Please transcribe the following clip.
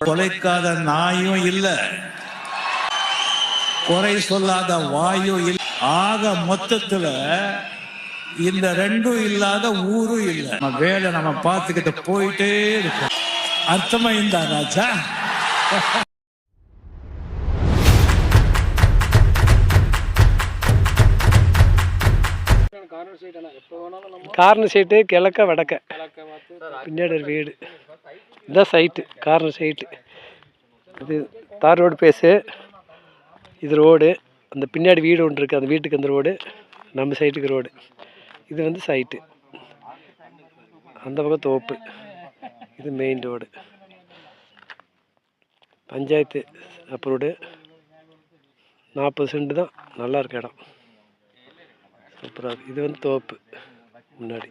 கொலைக்காத நாயும் இல்ல, குறை சொல்லாத வாயும் இல்ல. ஆக மொத்தத்துல இந்த ரெண்டும் இல்லாத ஊரும் இல்ல. நம்ம வேலை நம்ம பார்த்துக்கிட்டு போயிட்டே இருக்கோம். அர்த்தமா இருந்தா ராஜா? கார்னர் சைட்டு கிழக்க வடக்க பின்னாடி ஒரு வீடு. இதுதான் சைட்டு, கார்னர் சைட்டு. இது தார் ரோடு பேஸு. இது ரோடு. அந்த பின்னாடி வீடு ஒன்று இருக்குது, அந்த வீட்டுக்கு அந்த ரோடு, நம்ம சைட்டுக்கு ரோடு. இது வந்து சைட்டு. அந்த பக்கம் தோப்பு. இது main road. Panchayat approved. 40 cent தான். நல்லா இருக்க இடம், சூப்பராக இருக்குது. இது வந்து தோப்பு முன்னாடி.